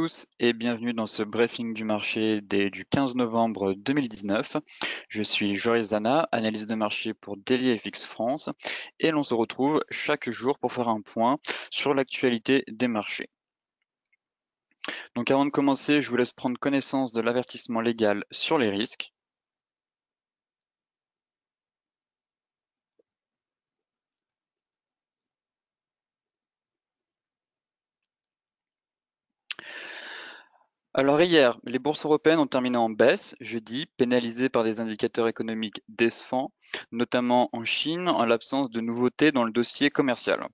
Tous et bienvenue dans ce briefing du marché du 15 novembre 2019. Je suis Joris Zana, analyste de marché pour DailyFX France et l'on se retrouve chaque jour pour faire un point sur l'actualité des marchés. Donc avant de commencer, je vous laisse prendre connaissance de l'avertissement légal sur les risques. Alors hier, les bourses européennes ont terminé en baisse jeudi, pénalisées par des indicateurs économiques décevants, notamment en Chine, en l'absence de nouveautés dans le dossier commercial.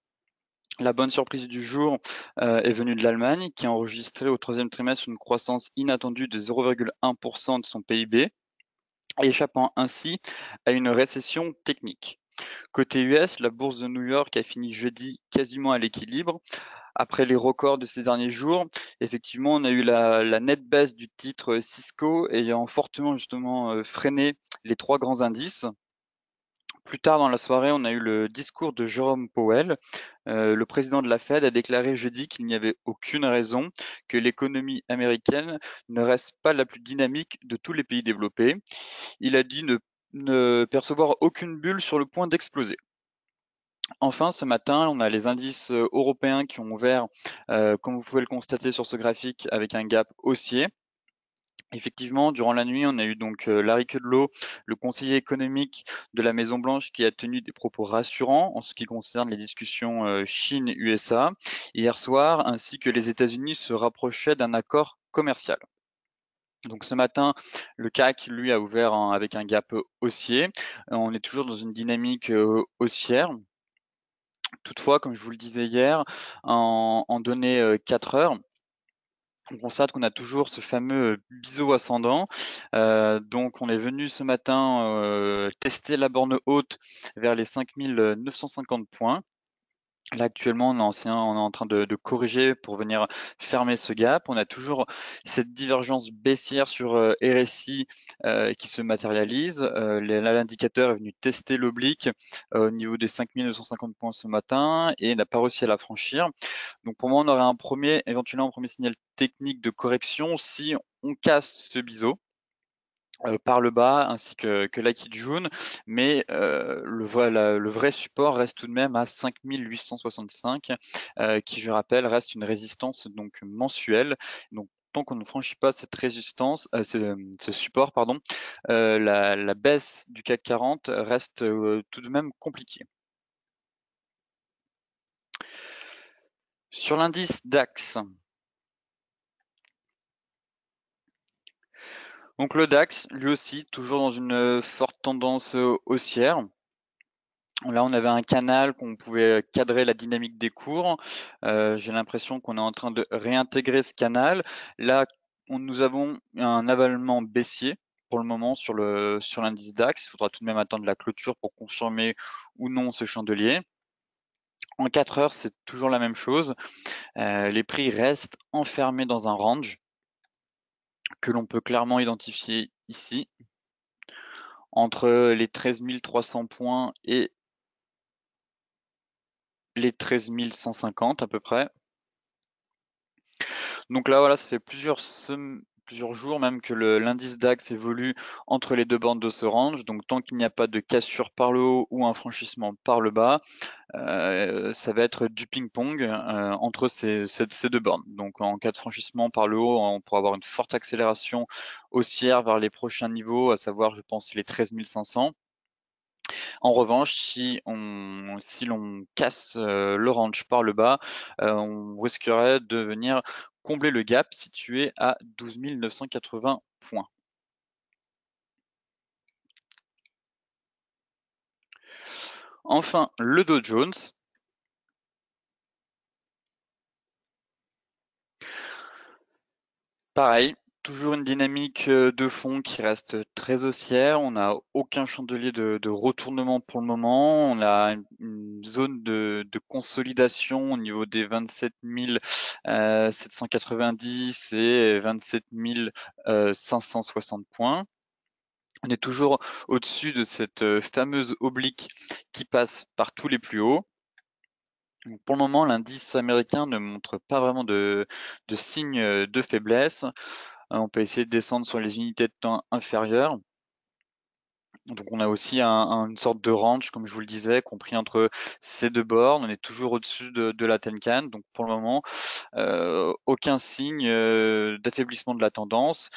La bonne surprise du jour est venue de l'Allemagne, qui a enregistré au troisième trimestre une croissance inattendue de 0,1% de son PIB, échappant ainsi à une récession technique. Côté US, la bourse de New York a fini jeudi quasiment à l'équilibre. Après les records de ces derniers jours, effectivement, on a eu la nette baisse du titre Cisco ayant fortement justement freiné les trois grands indices. Plus tard dans la soirée, on a eu le discours de Jerome Powell. Le président de la Fed a déclaré jeudi qu'il n'y avait aucune raison que l'économie américaine ne reste pas la plus dynamique de tous les pays développés. Il a dit ne percevoir aucune bulle sur le point d'exploser. Enfin, ce matin, on a les indices européens qui ont ouvert, comme vous pouvez le constater sur ce graphique, avec un gap haussier. Effectivement, durant la nuit, on a eu donc Larry Kudlow, le conseiller économique de la Maison-Blanche, qui a tenu des propos rassurants en ce qui concerne les discussions Chine-USA hier soir, ainsi que les États-Unis se rapprochaient d'un accord commercial. Donc ce matin, le CAC, lui, a ouvert avec un gap haussier. On est toujours dans une dynamique haussière. Toutefois, comme je vous le disais hier, en données 4 heures, on constate qu'on a toujours ce fameux biseau ascendant. Donc on est venu ce matin tester la borne haute vers les 5950 points. Là, actuellement, on est en train de corriger pour venir fermer ce gap. On a toujours cette divergence baissière sur RSI qui se matérialise. L'indicateur est venu tester l'oblique au niveau des 5950 points ce matin et n'a pas réussi à la franchir. Donc pour moi, on aurait éventuellement un premier signal technique de correction si on casse ce biseau par le bas ainsi que l'Aikid June, mais le vrai support reste tout de même à 5865, qui, je rappelle, reste une résistance donc mensuelle. Donc tant qu'on ne franchit pas cette résistance, ce support, pardon, la baisse du CAC 40 reste tout de même compliquée. Sur l'indice DAX, donc le DAX, lui aussi, toujours dans une forte tendance haussière. Là, on avait un canal qu'on pouvait cadrer la dynamique des cours. J'ai l'impression qu'on est en train de réintégrer ce canal. Là, nous avons un avalement baissier pour le moment sur l'indice DAX. Il faudra tout de même attendre la clôture pour confirmer ou non ce chandelier. En 4 heures, c'est toujours la même chose. Les prix restent enfermés dans un range que l'on peut clairement identifier ici, entre les 13 300 points et les 13 150 à peu près. Donc là, voilà, ça fait plusieurs jours même que l'indice DAX évolue entre les deux bandes de ce range. Donc tant qu'il n'y a pas de cassure par le haut ou un franchissement par le bas, ça va être du ping-pong entre ces deux bornes. Donc en cas de franchissement par le haut, on pourra avoir une forte accélération haussière vers les prochains niveaux, à savoir, je pense, les 13 500. En revanche, si l'on casse le range par le bas, on risquerait de venir combler le gap situé à 12 980 points. Enfin, le Dow Jones. Pareil, toujours une dynamique de fond qui reste très haussière. On n'a aucun chandelier de retournement pour le moment. On a une zone de consolidation au niveau des 27 790 et 27 560 points. On est toujours au-dessus de cette fameuse oblique qui passe par tous les plus hauts. Donc, pour le moment, l'indice américain ne montre pas vraiment de signes de faiblesse. On peut essayer de descendre sur les unités de temps inférieures. Donc on a aussi une sorte de range, comme je vous le disais, compris entre ces deux bornes. On est toujours au-dessus de la Tenkan. Donc pour le moment, aucun signe d'affaiblissement de la tendance.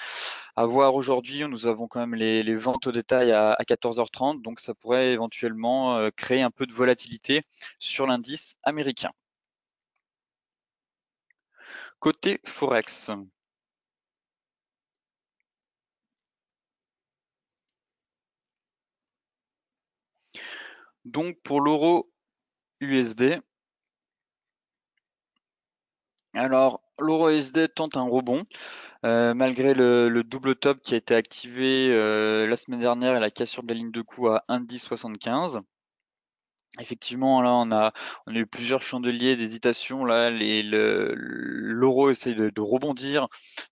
À voir aujourd'hui, nous avons quand même les ventes au détail à 14h30. Donc ça pourrait éventuellement créer un peu de volatilité sur l'indice américain. Côté Forex. Donc pour l'euro USD, alors l'euro USD tente un rebond. Malgré le double top qui a été activé la semaine dernière et la cassure de la ligne de coup à 1,1075. Effectivement, là, on a eu plusieurs chandeliers d'hésitation. Là, l'euro essaye de rebondir,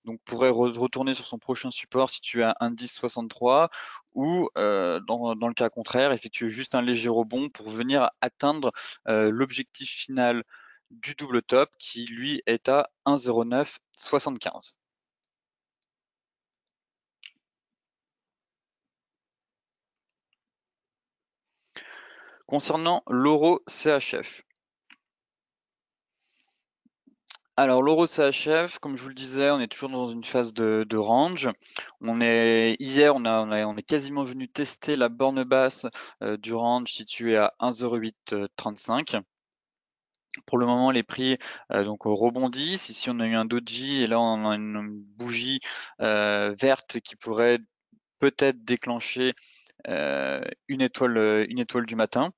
donc pourrait retourner sur son prochain support situé à 1,1063 ou, dans le cas contraire, effectuer juste un léger rebond pour venir atteindre l'objectif final du double top qui, lui, est à 1,0975. Concernant l'euro CHF. Alors l'euro CHF, comme je vous le disais, on est toujours dans une phase de range. Hier, on est quasiment venu tester la borne basse du range située à 1,0835. Pour le moment, les prix donc rebondissent. Ici, on a eu un doji et là, on a une bougie verte qui pourrait peut-être déclencher une étoile du matin.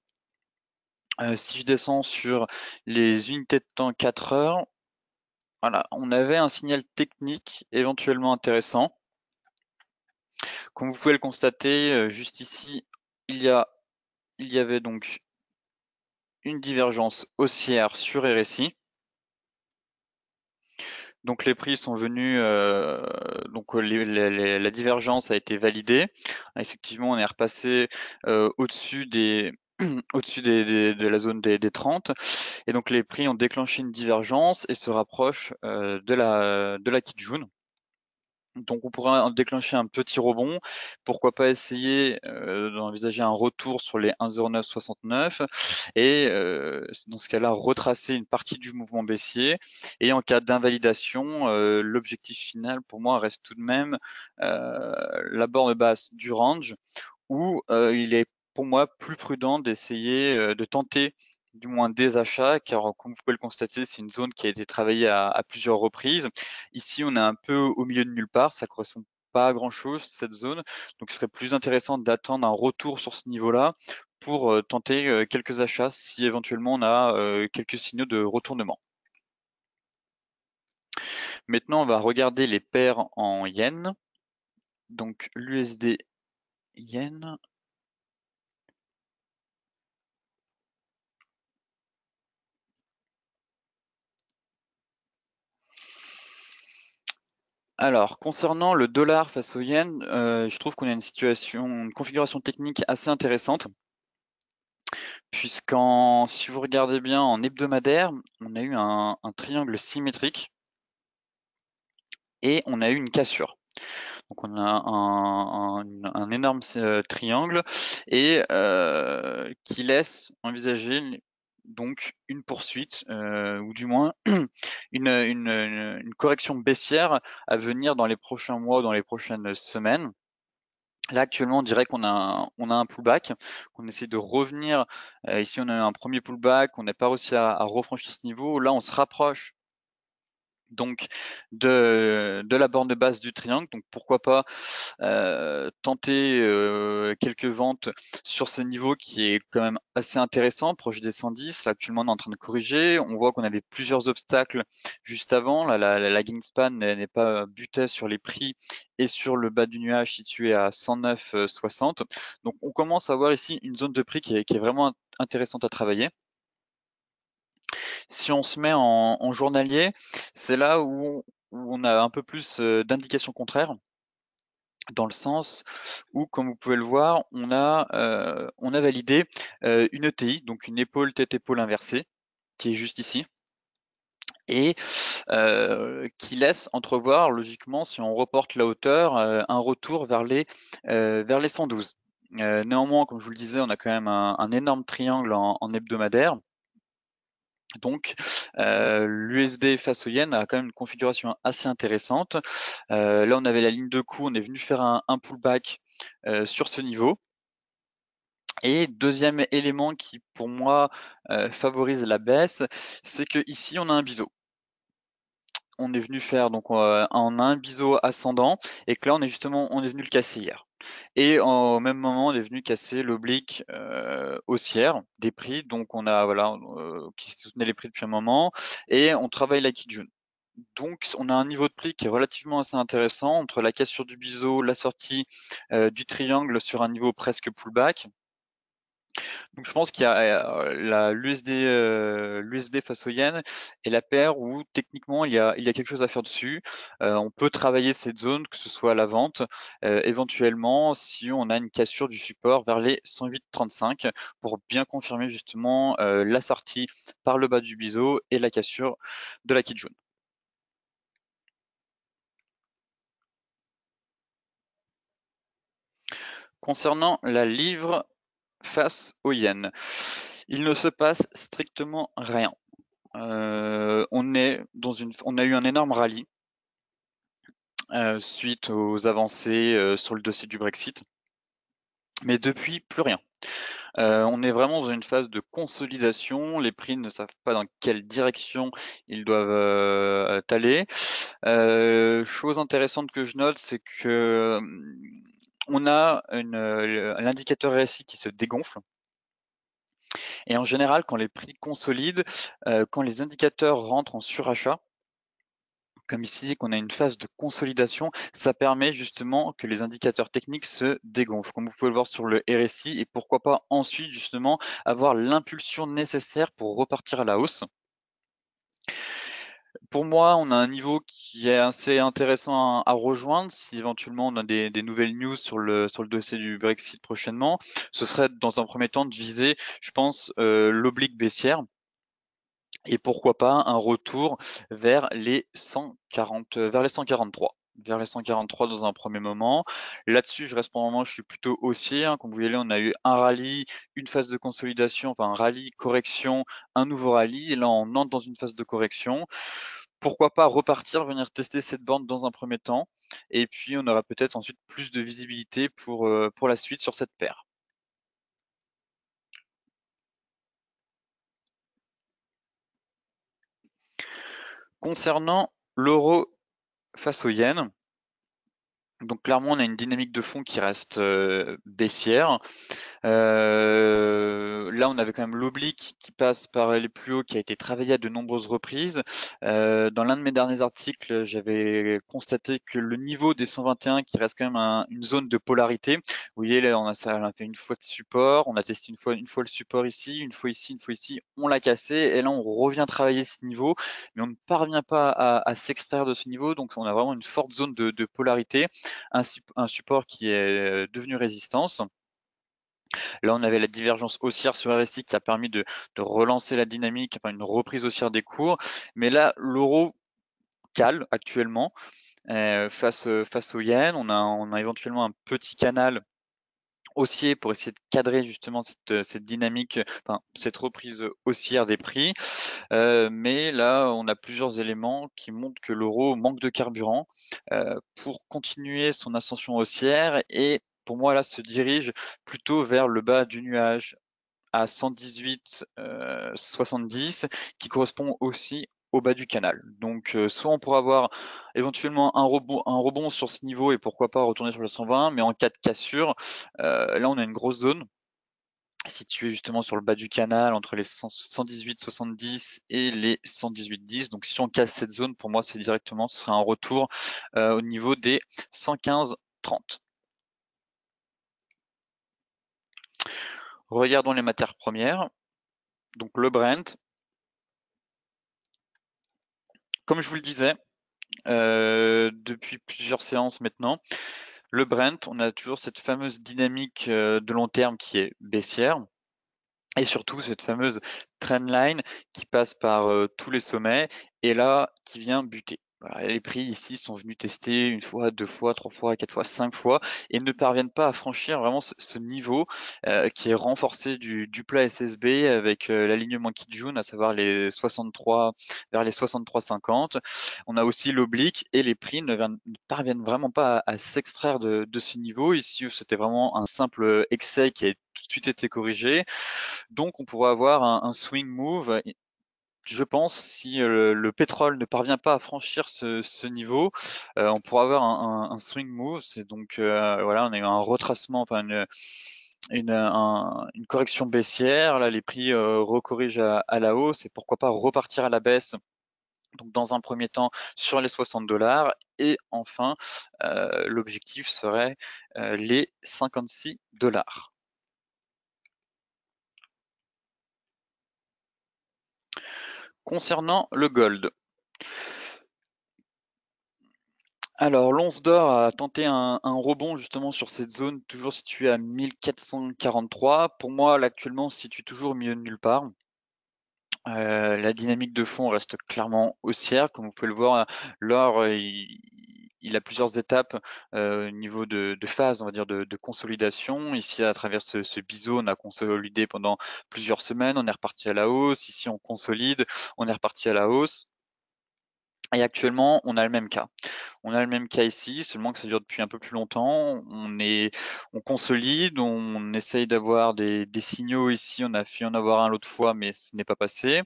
Si je descends sur les unités de temps 4 heures, voilà, on avait un signal technique éventuellement intéressant. Comme vous pouvez le constater, juste ici, il y avait donc une divergence haussière sur RSI. Donc les prix sont venus, donc la divergence a été validée. Effectivement, on est repassé au-dessus de la zone des 30. Et donc les prix ont déclenché une divergence et se rapprochent de la Kijun. Donc on pourrait en déclencher un petit rebond. Pourquoi pas essayer d'envisager un retour sur les 1,0969 et dans ce cas-là retracer une partie du mouvement baissier. Et en cas d'invalidation, l'objectif final pour moi reste tout de même la borne basse du range où il est pour moi plus prudent d'essayer de tenter du moins des achats, car comme vous pouvez le constater, c'est une zone qui a été travaillée à plusieurs reprises. Ici, on est un peu au milieu de nulle part, ça correspond pas à grand-chose, cette zone. Donc, il serait plus intéressant d'attendre un retour sur ce niveau-là pour tenter quelques achats si éventuellement on a quelques signaux de retournement. Maintenant, on va regarder les paires en yens. Donc, l'USD yen. Alors, concernant le dollar face au yen, je trouve qu'on a une configuration technique assez intéressante, si vous regardez bien en hebdomadaire, on a eu un triangle symétrique et on a eu une cassure. Donc on a un énorme triangle et qui laisse envisager donc une poursuite ou du moins une correction baissière à venir dans les prochains mois ou dans les prochaines semaines. Là actuellement, on dirait qu'on a un pullback, qu'on essaie de revenir. Ici, on a eu un premier pullback, on n'a pas réussi à refranchir ce niveau. Là, on se rapproche donc de la borne de base du triangle. Donc pourquoi pas tenter quelques ventes sur ce niveau qui est quand même assez intéressant, proche des 110. Là, actuellement, on est en train de corriger. On voit qu'on avait plusieurs obstacles juste avant. Là, la Greenspan n'est pas butée sur les prix et sur le bas du nuage situé à 109,60. Donc on commence à voir ici une zone de prix qui est vraiment intéressante à travailler. Si on se met en journalier, c'est là où on a un peu plus d'indications contraires, dans le sens où, comme vous pouvez le voir, on a validé une ETI, donc une épaule tête-épaule inversée. qui est juste ici, et qui laisse entrevoir logiquement, si on reporte la hauteur, un retour vers les 112. Néanmoins, comme je vous le disais, on a quand même un énorme triangle en hebdomadaire. Donc, l'USD face au yen a quand même une configuration assez intéressante. Là, on avait la ligne de coup, on est venu faire un pullback sur ce niveau. Et deuxième élément qui, pour moi, favorise la baisse, c'est que ici on a un biseau. On est venu faire donc on a un biseau ascendant et que là on est venu le casser hier. Et au même moment, on est venu casser l'oblique haussière des prix. Donc on a voilà qui soutenait les prix depuis un moment et on travaille la Kijun. Donc on a un niveau de prix qui est relativement assez intéressant entre la cassure du biseau, la sortie du triangle sur un niveau presque pullback. Donc je pense qu'il y a l'USD face au yen et la paire où techniquement il y a quelque chose à faire dessus. On peut travailler cette zone, que ce soit à la vente, éventuellement si on a une cassure du support vers les 108,35 pour bien confirmer justement la sortie par le bas du biseau et la cassure de la Kijun. Concernant la livre face au yen, il ne se passe strictement rien. On a eu un énorme rallye suite aux avancées sur le dossier du Brexit, mais depuis plus rien. On est vraiment dans une phase de consolidation. Les prix ne savent pas dans quelle direction ils doivent aller. Chose intéressante que je note, c'est que on a l'indicateur RSI qui se dégonfle. Et en général, quand les prix consolident, quand les indicateurs rentrent en surachat, comme ici, qu'on a une phase de consolidation, ça permet justement que les indicateurs techniques se dégonflent, comme vous pouvez le voir sur le RSI, et pourquoi pas ensuite justement avoir l'impulsion nécessaire pour repartir à la hausse. Pour moi, on a un niveau qui est assez intéressant à rejoindre si éventuellement on a des nouvelles news sur le dossier du Brexit prochainement. Ce serait dans un premier temps de viser, je pense, l'oblique baissière. Et pourquoi pas un retour vers les 140, vers les 143. Vers les 143 dans un premier moment. Là-dessus, je reste pour le moment, je suis plutôt haussier, hein. Comme vous voyez, on a eu un rallye, une phase de consolidation, enfin un rallye, correction, un nouveau rallye. Et là, on entre dans une phase de correction. Pourquoi pas repartir, venir tester cette borne dans un premier temps. Et puis, on aura peut-être ensuite plus de visibilité pour la suite sur cette paire. Concernant l'euro face au yen, donc clairement, on a une dynamique de fond qui reste baissière. Là, on avait quand même l'oblique qui passe par les plus hauts, qui a été travaillé à de nombreuses reprises. Dans l'un de mes derniers articles, j'avais constaté que le niveau des 121, qui reste quand même une zone de polarité. Vous voyez, là, on a fait une fois de support, on a testé une fois le support ici, une fois ici, on l'a cassé, et là, on revient travailler ce niveau, mais on ne parvient pas à s'extraire de ce niveau, donc on a vraiment une forte zone de polarité, un support qui est devenu résistance. Là, on avait la divergence haussière sur RSI qui a permis de relancer la dynamique, enfin une reprise haussière des cours. Mais là, l'euro cale actuellement face au yen. On a éventuellement un petit canal haussier pour essayer de cadrer justement cette dynamique, enfin cette reprise haussière des prix. Mais là, on a plusieurs éléments qui montrent que l'euro manque de carburant pour continuer son ascension haussière et pour moi là se dirige plutôt vers le bas du nuage à 118,70 qui correspond aussi au bas du canal. Donc soit on pourra avoir éventuellement un rebond sur ce niveau et pourquoi pas retourner sur le 120, mais en cas de cassure, là on a une grosse zone située justement sur le bas du canal entre les 118,70 et les 118,10. Donc si on casse cette zone, pour moi c'est directement, ce serait un retour au niveau des 115,30. Regardons les matières premières. Donc le Brent, comme je vous le disais, depuis plusieurs séances maintenant, le Brent, on a toujours cette fameuse dynamique de long terme qui est baissière. Et surtout cette fameuse trendline qui passe par tous les sommets et là qui vient buter. Voilà, les prix ici sont venus tester une fois, deux fois, trois fois, quatre fois, cinq fois et ne parviennent pas à franchir vraiment ce niveau qui est renforcé du plat SSB avec l'alignement Kijun, à savoir les 63 vers les 63,50. On a aussi l'oblique et les prix ne parviennent vraiment pas à s'extraire de ce niveau. Ici, c'était vraiment un simple excès qui a tout de suite été corrigé. Donc on pourrait avoir un swing move. Je pense si le pétrole ne parvient pas à franchir ce niveau, on pourra avoir un swing move. C'est donc voilà, on a eu un retracement, enfin une correction baissière. Là, les prix recorrigent à la hausse et pourquoi pas repartir à la baisse. Donc dans un premier temps sur les 60 dollars et enfin l'objectif serait les 56 dollars. Concernant le gold, alors l'once d'or a tenté un rebond justement sur cette zone toujours située à 1443. Pour moi, là, actuellement, se situe toujours au milieu de nulle part. La dynamique de fond reste clairement haussière. Comme vous pouvez le voir, l'or, il a plusieurs étapes au niveau de phase, on va dire, de consolidation. Ici, à travers ce biseau, on a consolidé pendant plusieurs semaines, on est reparti à la hausse. Ici, on consolide, on est reparti à la hausse. Et actuellement, on a le même cas. On a le même cas ici, seulement que ça dure depuis un peu plus longtemps. On consolide, on essaye d'avoir des signaux ici. On a fait en avoir un l'autre fois, mais ce n'est pas passé.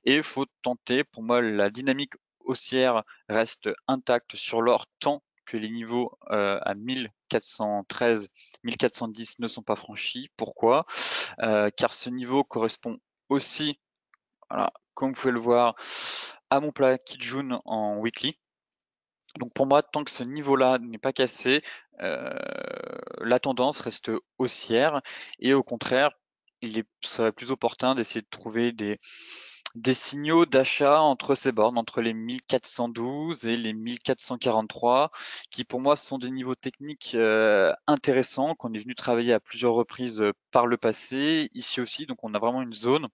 Et il faut tenter. Pour moi, la dynamique haussière reste intacte sur l'or tant que les niveaux à 1413, 1410 ne sont pas franchis. Pourquoi? Car ce niveau correspond aussi, voilà, comme vous pouvez le voir, à mon plat Kijun en weekly. Donc pour moi, tant que ce niveau-là n'est pas cassé, la tendance reste haussière et au contraire, serait plus opportun d'essayer de trouver des signaux d'achat entre ces bornes, entre les 1412 et les 1443, qui pour moi sont des niveaux techniques intéressants qu'on est venu travailler à plusieurs reprises par le passé, ici aussi. Donc on a vraiment une zone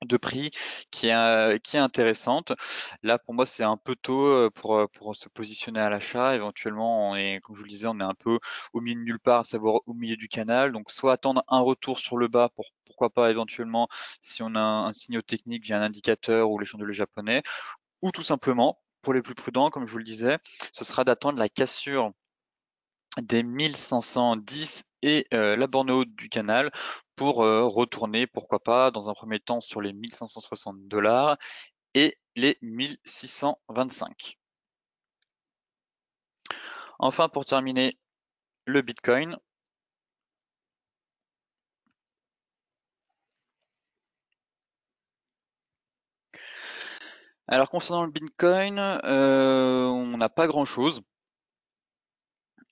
de prix qui est intéressante. Là, pour moi, c'est un peu tôt pour se positionner à l'achat. Éventuellement, comme je vous le disais, on est un peu au milieu de nulle part, à savoir au milieu du canal. Donc, soit attendre un retour sur le bas, pourquoi pas éventuellement, si on a un signal technique via un indicateur ou les chandeliers japonais, ou tout simplement, pour les plus prudents, comme je vous le disais, ce sera d'attendre la cassure des 1510 et la borne haute du canal pour retourner, pourquoi pas, dans un premier temps sur les 1560 dollars et les 1625. Enfin, pour terminer, le Bitcoin. Alors concernant le Bitcoin, on n'a pas grand-chose.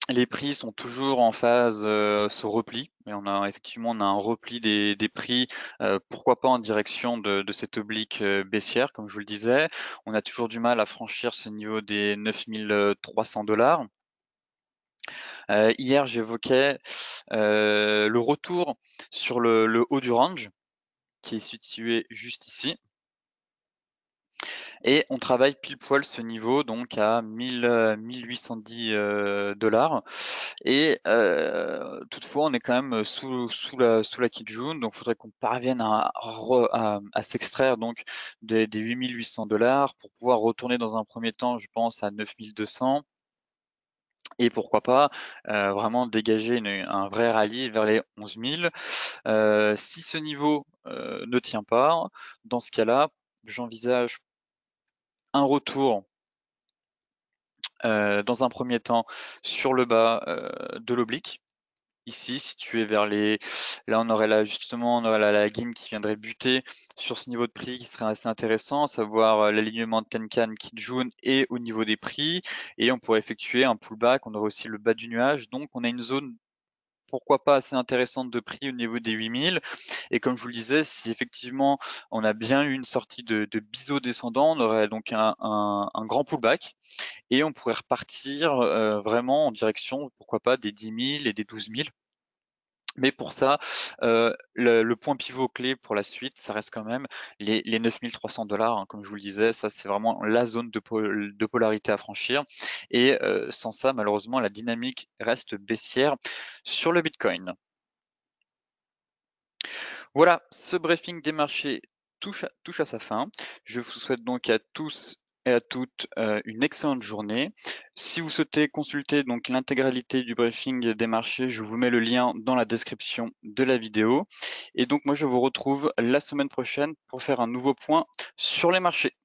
Les prix sont toujours en phase se repli, mais on a un repli des prix, pourquoi pas en direction de cette oblique baissière, comme je vous le disais. On a toujours du mal à franchir ce niveau des 9300 dollars. Hier, j'évoquais le retour sur le haut du range, qui est situé juste ici. Et on travaille pile poil ce niveau, donc à 1810 dollars. Et toutefois, on est quand même sous la Kijun, donc il faudrait qu'on parvienne à s'extraire donc des 8800 dollars pour pouvoir retourner dans un premier temps, je pense, à 9200. Et pourquoi pas vraiment dégager un vrai rallye vers les 11 000. Si ce niveau ne tient pas, dans ce cas-là, j'envisage un retour dans un premier temps sur le bas de l'oblique. Ici, situé vers les, là on aurait là justement on aurait la guine qui viendrait buter sur ce niveau de prix qui serait assez intéressant, à savoir l'alignement de Tenkan, Kijun et au niveau des prix, et on pourrait effectuer un pullback, on aurait aussi le bas du nuage, donc on a une zone pourquoi pas assez intéressante de prix au niveau des 8000. Et comme je vous le disais, si effectivement on a bien eu une sortie de biseau descendant, on aurait donc un grand pullback et on pourrait repartir vraiment en direction, pourquoi pas, des 10 000 et des 12 000. Mais pour ça, le point pivot clé pour la suite, ça reste quand même les 9 300 $, hein, comme je vous le disais. Ça, c'est vraiment la zone de polarité à franchir et sans ça, malheureusement, la dynamique reste baissière sur le bitcoin. Voilà, ce briefing des marchés touche à sa fin. Je vous souhaite donc à tous et à toutes une excellente journée. Si vous souhaitez consulter donc l'intégralité du briefing des marchés, je vous mets le lien dans la description de la vidéo. Et donc moi je vous retrouve la semaine prochaine pour faire un nouveau point sur les marchés.